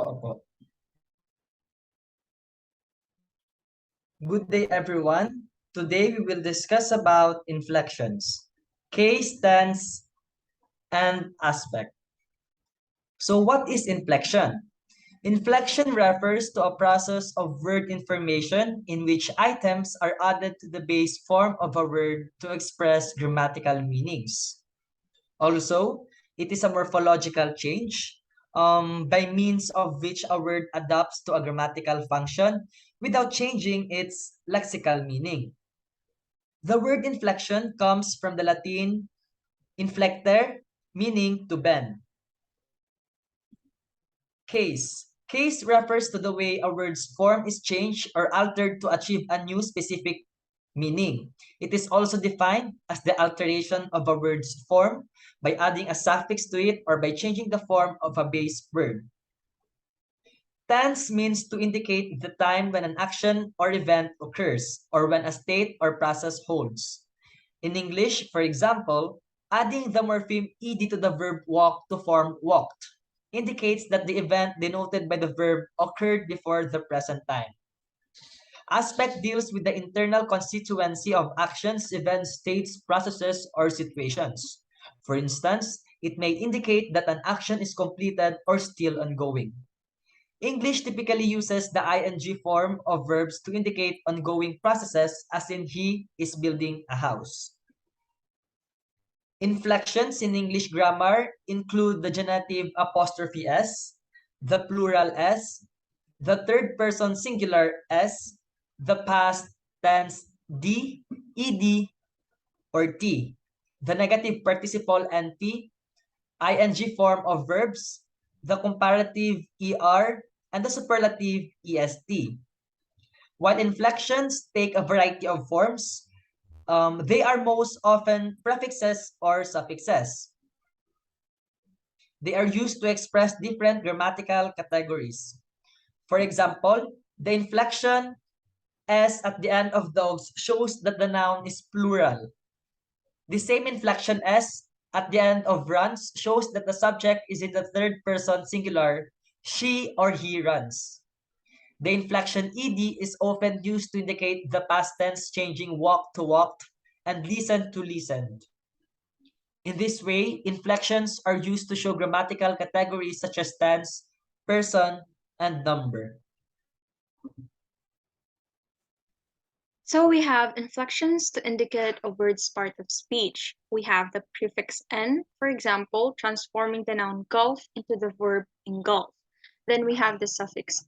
Opo. Good day, everyone. Today we will discuss about inflections, case, tense, and aspect. So what is inflection? Inflection refers to a process of word information in which items are added to the base form of a word to express grammatical meanings. Also, it is a morphological change by means of which a word adapts to a grammatical function without changing its lexical meaning. The word inflection comes from the Latin inflectere, meaning to bend. Case. Case refers to the way a word's form is changed or altered to achieve a new specific meaning. It is also defined as the alteration of a word's form by adding a suffix to it or by changing the form of a base word. Tense means to indicate the time when an action or event occurs or when a state or process holds. In English, for example, adding the morpheme ed to the verb walk to form walked indicates that the event denoted by the verb occurred before the present time. Aspect deals with the internal constituency of actions, events, states, processes, or situations. For instance, it may indicate that an action is completed or still ongoing. English typically uses the ing form of verbs to indicate ongoing processes, as in he is building a house. Inflections in English grammar include the genitive apostrophe s, the plural s, the third person singular s, the past tense d, ed, or t, the negative participle np, ing form of verbs, the comparative er, and the superlative est. While inflections take a variety of forms, they are most often prefixes or suffixes. They are used to express different grammatical categories. For example, the inflection S at the end of dogs shows that the noun is plural. The same inflection S at the end of runs shows that the subject is in the third person singular, she or he runs. The inflection ed is often used to indicate the past tense changing walk to walked and listen to listened. In this way, inflections are used to show grammatical categories such as tense, person, and number. So we have inflections to indicate a word's part of speech. We have the prefix n, for example, transforming the noun gulf into the verb engulf. Then we have the suffix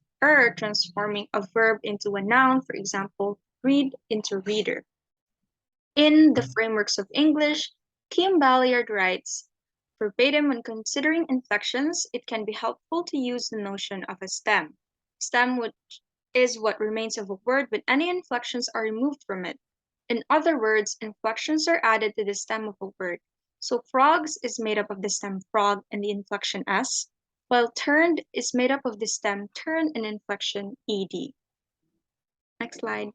transforming a verb into a noun, for example, read into reader. In the frameworks of English, Kim Balliard writes, verbatim, when considering inflections, it can be helpful to use the notion of a stem. Stem which is what remains of a word when any inflections are removed from it. In other words, inflections are added to the stem of a word. So frogs is made up of the stem frog and the inflection s, while turned is made up of the stem turn and inflection ed. Next slide.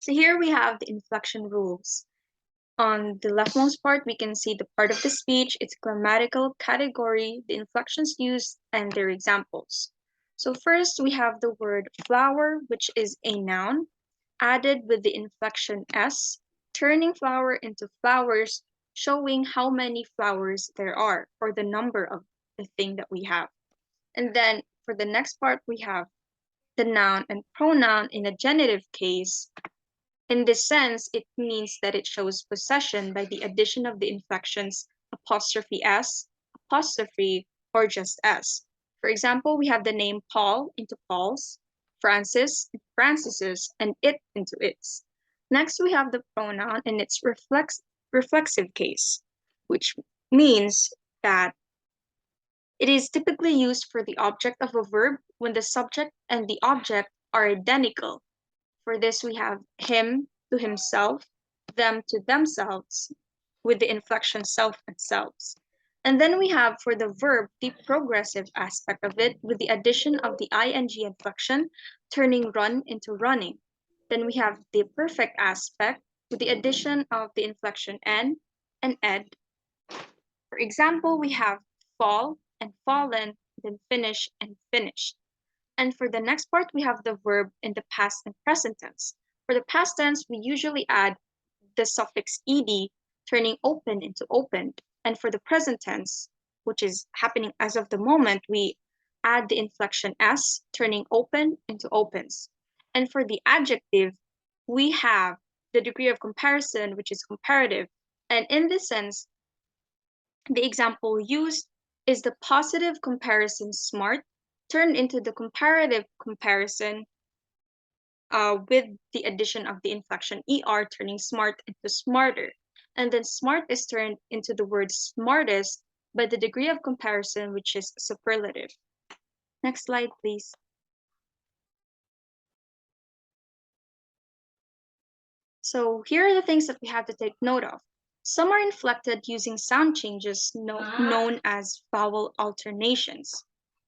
So here we have the inflection rules. On the leftmost part, we can see the part of the speech, its grammatical category, the inflections used, and their examples. So first, we have the word flower, which is a noun, added with the inflection s, turning flower into flowers, showing how many flowers there are, or the number of the thing that we have. And then for the next part, we have the noun and pronoun in a genitive case. In this sense, it means that it shows possession by the addition of the inflections apostrophe s, apostrophe, or just s. For example, we have the name Paul into Paul's, Francis into Francis's, and it into its. Next, we have the pronoun in its reflexive case, which means that it is typically used for the object of a verb when the subject and the object are identical. For this, we have him to himself, them to themselves, with the inflection self and selves. And then we have for the verb the progressive aspect of it with the addition of the ing inflection, turning run into running. Then we have the perfect aspect with the addition of the inflection n and ed. For example, we have fall and fallen with then finish and finished. And for the next part, we have the verb in the past and present tense. For the past tense, we usually add the suffix ed, turning open into opened. And for the present tense, which is happening as of the moment, we add the inflection s, turning open into opens. And for the adjective, we have the degree of comparison, which is comparative. And in this sense, the example used is the positive comparison smart turned into the comparative comparison with the addition of the inflection er, turning smart into smarter. And then smart is turned into the word smartest by the degree of comparison, which is superlative. Next slide, please. So here are the things that we have to take note of. Some are inflected using sound changes known as vowel alternations,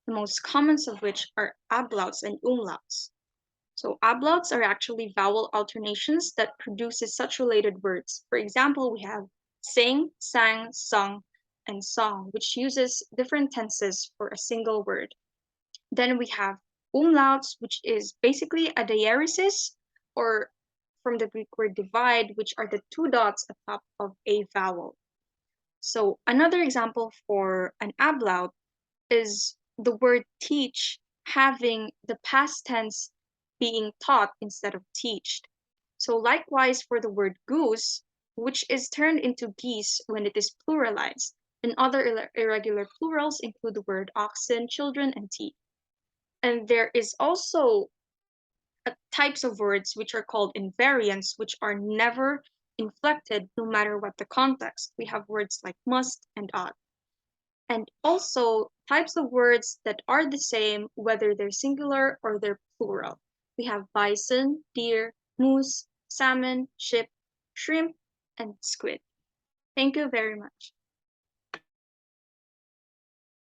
the most common of which are ablouts and umlauts. So ablouts are actually vowel alternations that produces such related words. For example, we have sing, sang, sung, and song, which uses different tenses for a single word. Then we have umlauts, which is basically a diaeresis, or from the Greek word divide, which are the two dots atop of a vowel. So another example for an ablaut is the word teach having the past tense being taught instead of teached. So likewise for the word goose, which is turned into geese when it is pluralized. And other irregular plurals include the word oxen, children, and teeth. And there is also types of words which are called invariants, which are never inflected no matter what the context. We have words like must and ought. And also types of words that are the same whether they're singular or they're plural. We have bison, deer, moose, salmon, ship, shrimp, and squid. Thank you very much.